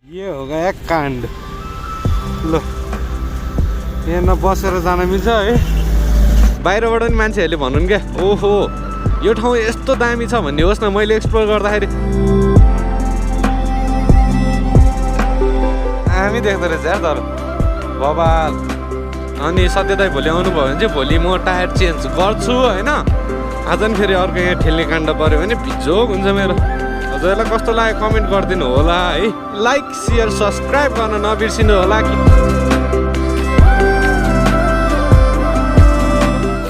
ये हो गया काण्ड ल यहाँ न बसेर जान मिल्छ है बाहिरबाट पनि मान्छेहरूले भनुन् क्या ओहो यो ठाउँ यस्तो दामी छ भन्ने होस् न मैले एक्सप्लोर गर्दाखेरि हामी देख्दो रहेछ यार तर बबाल अनि सत्य दाइ भोलि आउनुभयो भने चाहिँ भोलि म टायर चेन्ज गर्छु होइन आज पनि फेरि अर्को यहाँ ठेल्ने काण्ड पऱ्यो भने भिजोक हुन्छ मेरो हजुरहरूलाई कस्तो लाग्यो कमेन्ट गरिदिनु होला है लाइक सेयर सब्सक्राइब गर्न नबिर्सिनु होला कि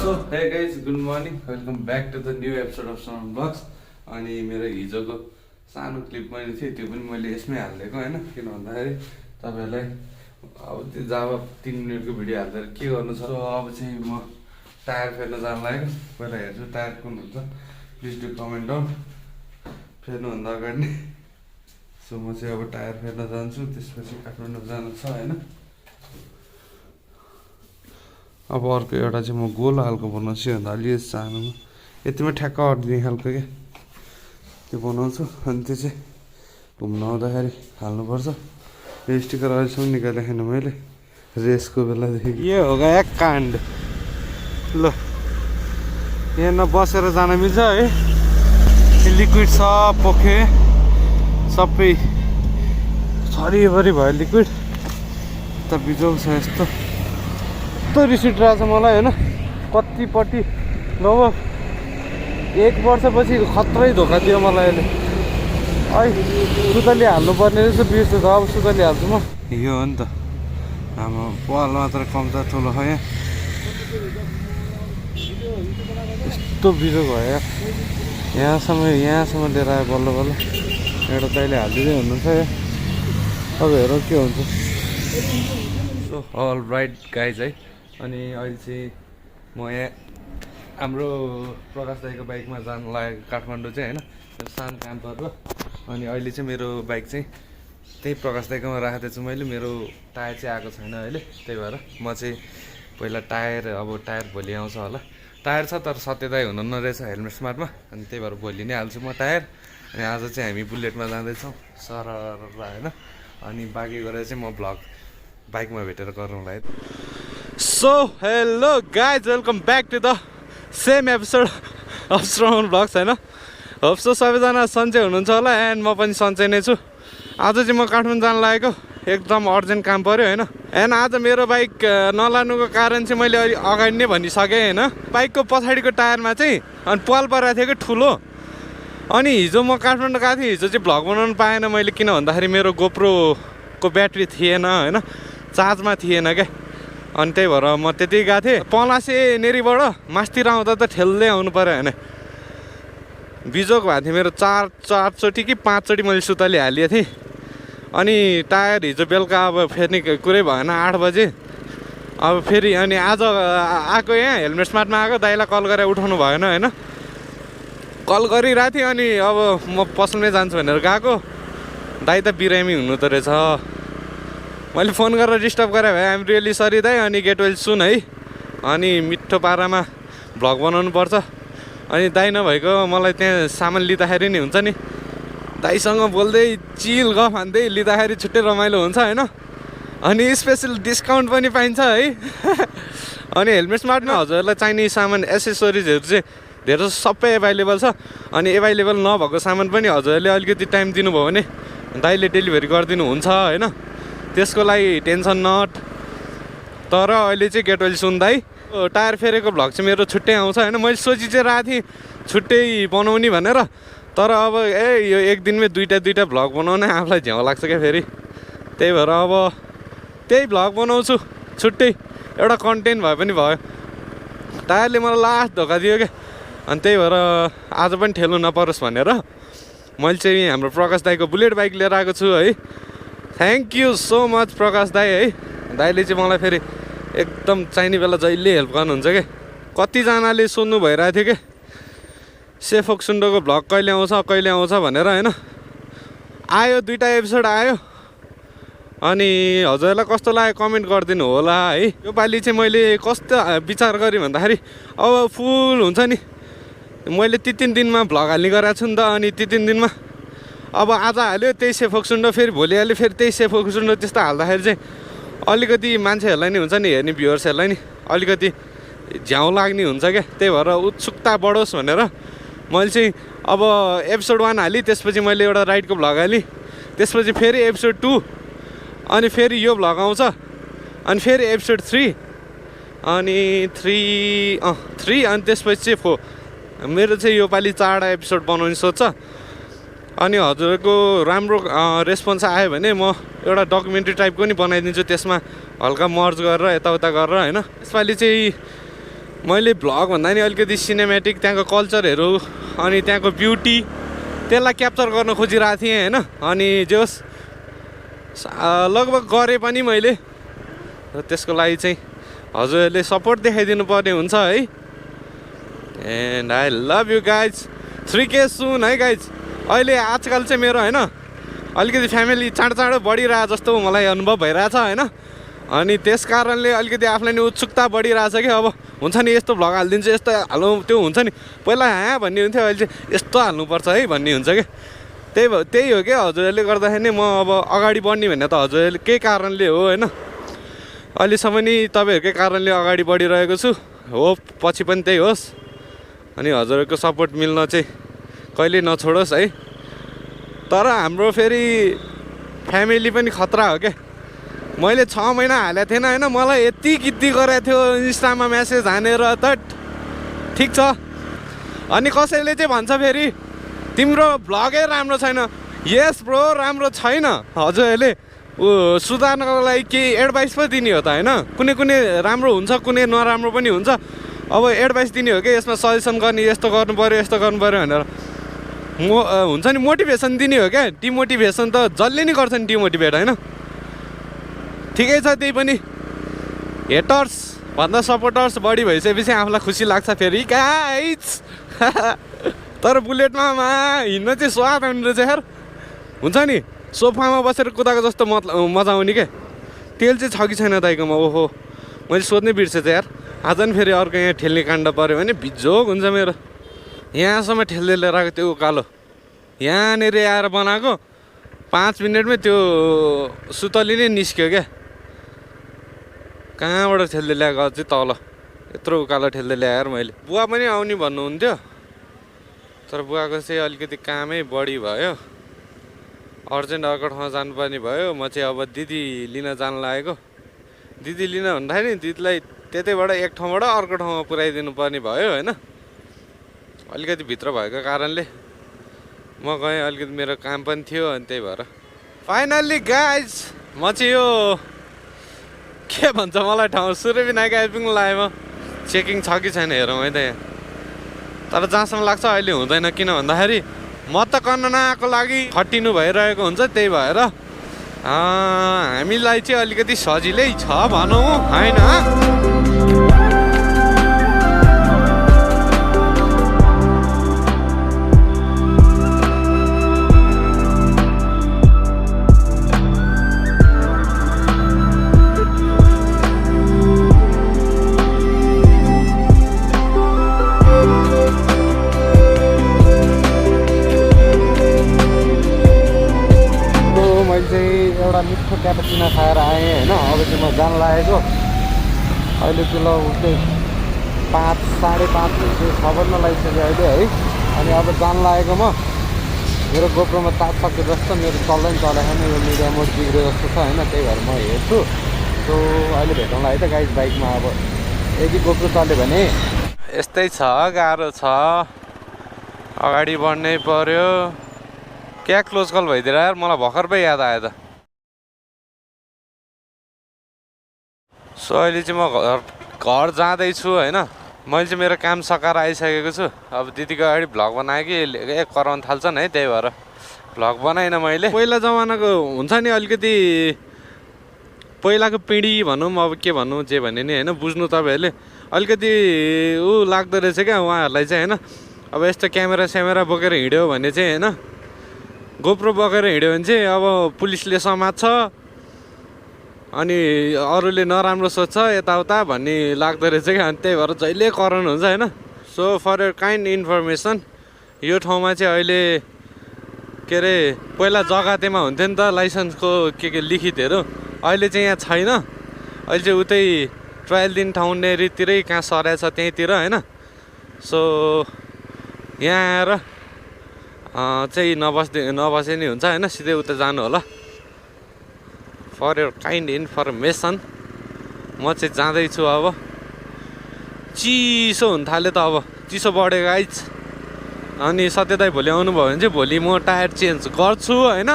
so hey guys good morning welcome back to the new episode of Shravan blogs अनि मेरो हिजोको सानो क्लिप पनि थियो त्यो पनि मैले यसमै हालिदिएको होइन किन भन्दाखेरि तपाईँहरूलाई अब त्यो जब 3 मिनटको भिडियो हाल्दा के गर्नु छ अब चाहिँ म टायर फेर्न जान लागेको पहिला हेर्छु टायर कुन हुन्छ प्लिज डु कमेन्ट डाउन फेर्नुभन्दा अगाडि सो म चाहिँ अब टायर फेर्न जान्छु त्यसपछि काठमाडौँ जानु छ होइन अब अर्को एउटा चाहिँ म गोल खालको बनाउँछु भन्दा अलि सानोमा यतिमा ठ्याक्क अट्ने खालको क्या त्यो बनाउँछु अनि त्यो चाहिँ घुम्न आउँदाखेरि हाल्नुपर्छ यो स्टिकर अहिलेसम्म निकालेको छैन मैले रेसको बेलादेखि यो हो गया काण्ड ल यहाँ न बसेर जान मिल्छ है लिक्विड सब पोखे सबै छरिभरि भयो लिक्विड त बिजोग छ यस्तो रिस उठिरहेको छ मलाई होइन कतिपट्टि लगभग 1 वर्षपछि खत्रै धोका दियो मलाई अहिले सुतली हाल्नुपर्ने रहेछ बिर्छु त अब सुतली हाल्छु म यो हो नि त हाम्रो पाल मात्र कम छ ठुलो छ यहाँ यस्तो बिजो भयो यहाँसम्म लिएर आयो बल्ल बल्ल एउटा दाइले हालिदिँदै हुनुहुन्छ यहाँ अब हेरौँ के हुन्छ सो अल राइट गाइज है अनि अहिले चाहिँ म यहाँ हाम्रो प्रकाश दाइको बाइकमा जानु लागेको काठमाडौँ चाहिँ होइन सानो क्याम्पर हो अनि अहिले चाहिँ मेरो बाइक चाहिँ त्यही प्रकाश दाइकोमा राखेको छु मैले मेरो टायर चाहिँ आएको छैन अहिले त्यही भएर म चाहिँ पहिला टायर भोलि आउँछ होला टायर छ तर सत्य दाइ हुनु नरहेछ हेलमेट स्मार्टमा अनि त्यही भएर भोलि नै हाल्छु म टायर अनि आज चाहिँ हामी बुलेटमा जाँदैछौँ सर होइन अनि बाँकी गरेर चाहिँ म भ्लग बाइकमा भेटेर गरौँला so hello guys welcome back to the same episode of Shravan blogs होइन होप सो सबैजना सन्चै हुनुहुन्छ होला एन्ड म पनि सन्चै नै छु आज चाहिँ म काठमाडौँ जान लागेको एकदम अर्जेन्ट काम पऱ्यो होइन एन्ड आज मेरो बाइक नलानुको कारण चाहिँ मैले अलि अगाडि नै भनिसकेँ होइन बाइकको पछाडिको टायरमा चाहिँ अनि पाल परेको थियो कि ठुलो अनि हिजो म काठमाडौँ गएको थिएँ हिजो चाहिँ भ्लग बनाउनु पाएन मैले किन भन्दाखेरि मेरो गोप्रोको ब्याट्री थिएन होइन चार्जमा थिएन क्या अनि त्यही भएर म त्यति गएको थिएँ पलासे नेरीबाट मास्तिर आउँदा त ठेल्दै आउनु पऱ्यो होइन बिजोक भएको थियो मेरो 4 कि 5 चोटि मैले सुतली हालिएको थिएँ अनि टायर हिजो बेलुका अब फेर्ने कुरै भएन 8 बजे अब फेरि अनि आज आएको यहाँ हेलमेट स्मार्टमा आएको दाइलाई कल गरेर उठाउनु भएन होइन कल गरिरहेको थिएँ अनि अब म पसलमै जान्छु भनेर गएको दाइ त बिरामी हुनु त रहेछ मैले फोन गरेर डिस्टर्ब गरेँ भाइ आइएम रियली सरी दाइ अनि गेट वेल सुन है अनि मिठो पारामा भ्लग बनाउनु पर्छ अनि दाइ नभएको मलाई त्यहाँ सामान लिँदाखेरि नि हुन्छ नि दाइसँग बोल्दै चिल गफ हान्दै लिँदाखेरि छुट्टै रमाइलो हुन्छ होइन अनि स्पेसल डिस्काउन्ट पनि पाइन्छ है अनि हेलमेट स्मार्टमा हजुरहरूलाई चाहिने सामान एसेसरिजहरू चाहिँ धेरै सबै एभाइलेबल छ अनि एभाइलेबल नभएको सामान पनि हजुरहरूले अलिकति टाइम दिनुभयो भने दाइले डेलिभरी गरिदिनु हुन्छ होइन त्यसको लागि टेन्सन नट तर अहिले चाहिँ गेट वेल सुन दाइ टायर फेरेको भ्लग चाहिँ मेरो छुट्टै आउँछ होइन मैले सोचि चाहिँ रहेको थिएँ छुट्टै बनाउने भनेर तर अब यो एक दिनमै दुईवटा भ्लग बनाउने आफूलाई झ्याउ लाग्छ क्या फेरि त्यही भएर अब त्यही भ्लग बनाउँछु छुट्टै एउटा कन्टेन्ट भए पनि भयो टायरले मलाई लास्ट धोका दियो क्या अनि त्यही भएर आज पनि ठेल्नु नपरोस् भनेर मैले चाहिँ हाम्रो प्रकाश दाइको बुलेट बाइक लिएर आएको छु है थ्याङ्क यू सो मच प्रकाश दाइ है दाइले चाहिँ मलाई फेरि एकदम चाहिने बेला जहिले हेल्प गर्नुहुन्छ क्या कतिजनाले सोध्नु भइरहेको थियो क्या सेफोक सुन्डोको भ्लग कहिले आउँछ भनेर होइन आयो 2टा एपिसोड आयो अनि हजुरहरूलाई कस्तो लाग्यो कमेन्ट गरिदिनु होला है यो पालि चाहिँ मैले कस्तो विचार गरेँ भन्दाखेरि अब फुल हुन्छ नि मैले ती 3 दिनमा भ्लग हाल्ने गरेको छु नि त अनि ती 3 दिनमा अब आज हाल्यो त्यही सेफोक्सुन्डो, फेरि भोलि हाल्यो फेरि त्यही सेफोक्सुन्डो, त्यस्तो हाल्दाखेरि चाहिँ अलिकति मान्छेहरूलाई नि हुन्छ नि, हेर्ने भ्युवर्सहरूलाई नि अलिकति झ्याउ लाग्ने हुन्छ क्या। त्यही भएर उत्सुकता बढोस् भनेर मैले चाहिँ अब एपिसोड 1 हालेँ, त्यसपछि मैले एउटा राइडको भ्लग हालेँ, त्यसपछि फेरि एपिसोड 2, अनि फेरि यो भ्लग आउँछ, अनि फेरि एपिसोड 3, अनि 3 अनि त्यसपछि चाहिँ 4। मेरो चाहिँ योपालि 4वटा एपिसोड बनाउने सोच छ। अनि हजुरको राम्रो रेस्पोन्स आयो भने म एउटा डकुमेन्ट्री टाइपको नि बनाइदिन्छु, त्यसमा हल्का मर्ज गरेर यताउता गरेर होइन। यसपालि चाहिँ मैले भ्लग भन्दा नि अलिकति सिनेमेटिक, त्यहाँको कल्चरहरू अनि त्यहाँको ब्युटी त्यसलाई क्याप्चर गर्न खोजिरहेको थिएँ होइन। अनि जे होस् लगभग गरेँ पनि मैले, र त्यसको लागि चाहिँ हजुरहरूले सपोर्ट देखाइदिनु पर्ने हुन्छ है। And I love you guys. 3K सुन है गाइज। अहिले आजकल चाहिँ मेरो होइन अलिकति फ्यामिली चाँडो बढिरहेको जस्तो मलाई अनुभव भइरहेछ होइन। अनि त्यस कारणले अलिकति आफूलाई नि उत्सुकता बढिरहेछ कि अब हुन्छ नि यस्तो भ्लग हालिदिन्छु, यस्तो हालौँ, त्यो हुन्छ नि पहिला भन्ने हुन्थ्यो, अहिले चाहिँ यस्तो हाल्नुपर्छ है भन्ने हुन्छ क्या। त्यही हो क्या हजुरहरूले गर्दाखेरि नै म अब अगाडि बढ्ने भन्ने त हजुरहरूले केही कारणले हो होइन। अहिलेसम्म नि तपाईँहरूकै कारणले अगाडि बढिरहेको छु, हो पछि पनि त्यही होस्। अनि हजुरहरूको सपोर्ट मिल्न चाहिँ कहिले नछोडोस् है। तर हाम्रो फेरि फ्यामिली पनि खतरा हो क्या। मैले 6 महिना हालेको थिएन होइन, मलाई यति गिद्दी गरेको थियो इन्स्टामा म्यासेज हानेर त ठिक छ। अनि कसैले चाहिँ भन्छ फेरि तिम्रो भ्लगै राम्रो छैन। यस ब्रो, राम्रो छैन। हजुरहरूले सुधार्नको लागि केही एडभाइस पो दिने हो त होइन। कुनै राम्रो हुन्छ, कुनै नराम्रो पनि हुन्छ। अब एडभाइस दिने हो कि यसमा सजेसन गर्ने, यस्तो गर्नु पऱ्यो, यस्तो गर्नु पऱ्यो भनेर हुन्छ नि, मोटिभेसन दिने हो क्या। डिमोटिभेसन त जसले नि गर्छ नि डिमोटिभेट होइन। ठिकै छ, त्यही पनि हेटर्स भन्दा सपोर्टर्स बढी भइसकेपछि आफूलाई खुसी लाग्छ फेरि गाइज। तर बुलेटमा हिँड्न चाहिँ स्वाद आउने रहेछ यार। हुन्छ नि सोफामा बसेर कुदाएको जस्तो मजा आउने क्या। तेल चाहिँ छ कि छैन दाइकोमा? ओहो मैले सोध्नै बिर्सेँ यार। आज नि फेरि अर्को यहाँ ठेल्ने काण्ड पऱ्यो भने भिजोक हुन्छ मेरो। यहाँसम्म ठेल्दै लिएर आएको त्यो उकालो, यहाँनिर आएर बनाएको 5 मिनटमै त्यो सुतली नै निस्क्यो क्या। कहाँबाट ठेल्दै ल्याएको अझै तल, यत्रो उकालो ठेल्दै ल्याएर मैले। बुवा पनि आउने भन्नुहुन्थ्यो, तर बुवाको चाहिँ अलिकति कामै बढी भयो, अर्जेन्ट अर्को ठाउँमा जानुपर्ने भयो। म चाहिँ अब दिदी लिन जान लागेको। दिदी लिन भन्दाखेरि नि दिदीलाई त्यतैबाट एक ठाउँबाट अर्को ठाउँमा पुऱ्याइदिनु पर्ने भयो होइन। अलिकति भित्र भएको कारणले म गएँ, अलिकति मेरो काम पनि थियो अनि त्यही भएर फाइनल्ली गाइज म चाहिँ यो के भन्छ मलाई ठाउँ सूर्यविनायक आइपुग्नु लाग्यो। म चेकिङ छ कि छैन हेरौँ है त यहाँ। तर जहाँसम्म लाग्छ अहिले हुँदैन, किन भन्दाखेरि म त गणनाको लागि खटिनु भइरहेको हुन्छ। त्यही भएर हामीलाई चाहिँ अलिकति सजिलै छ भनौँ होइन। एउटा मिठो क्यापेचिनो खाएर आएँ होइन। अब चाहिँ म जान लागेको। अहिले चाहिँ ल उस्तै 5 साढे 5 6 बज्न लागिसक्यो अहिले है। अनि अब जान लागेको म। मेरो गोप्रोमा चार्ज सक्यो जस्तो, मेरो चल्दै चलेको छैन, यो मिडिया मोड बिग्रियो जस्तो छ होइन। त्यही भएर म हेर्छु। सो अहिले भेटौँला है त गाइज बाइकमा। अब यदि गोप्रो चल्यो भने यस्तै छ, गाह्रो छ, अगाडि बढ्नै पर्यो। क्या क्लोज कल भइदिएर यार, मलाई भर्खर पो याद आयो त। सो अहिले चाहिँ म घर जाँदैछु होइन। मैले चाहिँ मेरो काम सकाएर आइसकेको छु। अब दिदीको अगाडि भ्लग बनाएँ कि कराउन थाल्छन् है, त्यही भएर भ्लग बनाइनँ मैले। पहिला जमानाको हुन्छ नि अलिकति पहिलाको पिँढी भनौँ, अब के भनौँ जे भने नि होइन, बुझ्नु तपाईँहरूले अलिकति लाग्दो रहेछ क्या उहाँहरूलाई चाहिँ होइन। अब यस्तो क्यामेरा बोकेर हिँड्यो भने चाहिँ होइन, गोप्रो बोकेर हिँड्यो भने चाहिँ अब पुलिसले समात्छ अनि अरूले नराम्रो सोध्छ यताउता भन्ने लाग्दो रहेछ क्या। अनि त्यही भएर जहिले कराउनु हुन्छ होइन। So for your kind information, यो ठाउँमा चाहिँ अहिले के अरे पहिला जग्गातेमा हुन्थ्यो नि त लाइसेन्सको के लिखितहरू, अहिले चाहिँ यहाँ छैन। अहिले चाहिँ उतै ट्रायल दिन ठाउँनेरितिरै कहाँ सरेछ त्यहीँतिर होइन। सो यहाँ आएर चाहिँ नबसे नि हुन्छ होइन, सिधै उता जानु होला। फर योर काइन्ड इन्फर्मेसन म चाहिँ जाँदैछु। अब चिसो हुन थाल्यो त, अब चिसो बढ्यो गाइज। अनि सत्य दाइ भोलि आउनुभयो भने चाहिँ भोलि म टायर चेन्ज गर्छु होइन।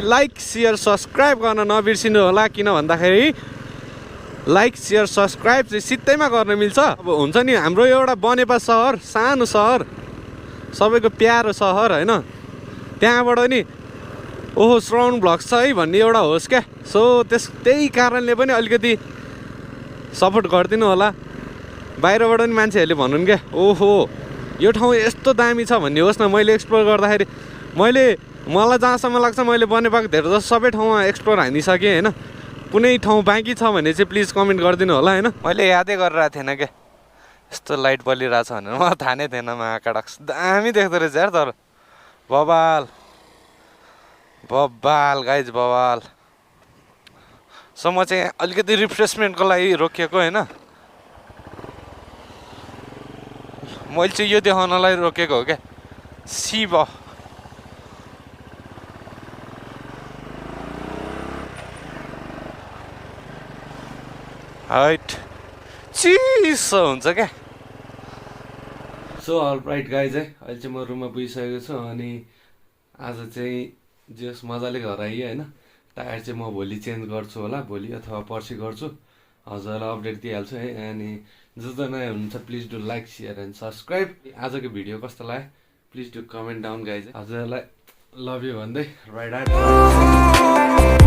लाइक सेयर सब्सक्राइब गर्न नबिर्सिनु होला, किन भन्दाखेरि लाइक सेयर सब्सक्राइब चाहिँ सित्तैमा गर्न मिल्छ। अब हुन्छ नि हाम्रो एउटा बनेपा सहर, सानो सहर, सबैको प्यारो सहर होइन, त्यहाँबाट नि ओहो श्रवण भ्लग्स छ है भन्ने एउटा होस् क्या। सो त्यही कारणले पनि अलिकति सपोर्ट गरिदिनु होला। बाहिरबाट नि मान्छेहरूले भनुन् क्या, ओहो यो ठाउँ यस्तो दामी छ भन्ने होस् न। मैले एक्सप्लोर गर्दाखेरि मलाई जहाँसम्म लाग्छ मैले बनेपाको धेरै जस्तो सबै ठाउँमा एक्सप्लोर हानिसकेँ होइन। कुनै ठाउँ बाँकी छ भने चाहिँ प्लिज कमेन्ट गरिदिनु होला होइन। मैले यादै गरिरहेको थिएन क्या यस्तो लाइट बलिरहेछ भनेर, मलाई थाहा नै थिएन। महाकाडक्स दामी देख्दो रहेछ यार, तर बबाल गाइज बबाल। सो म चाहिँ अलिकति रिफ्रेसमेन्टको लागि रोकिएको होइन। मैले चाहिँ यो देखाउनलाई रोकेको हो क्या। शिव हाइट चिसो हुन्छ क्या। सो अल राइट गाइज है, अहिले चाहिँ म रुममा पुगिसकेको छु। अनि आज चाहिँ जस मजाले घर आइयो होइन। टायर चाहिँ म भोलि चेन्ज गर्छु होला, भोलि अथवा पर्सि गर्छु। हजुरलाई अपडेट दिइहाल्छु है। अनि जो नयाँ हुनुहुन्छ please do like share and subscribe. आजको भिडियो कस्तो लाग्यो please do comment down guys. हजुरलाई लभ यु भन्दै राइट आउट।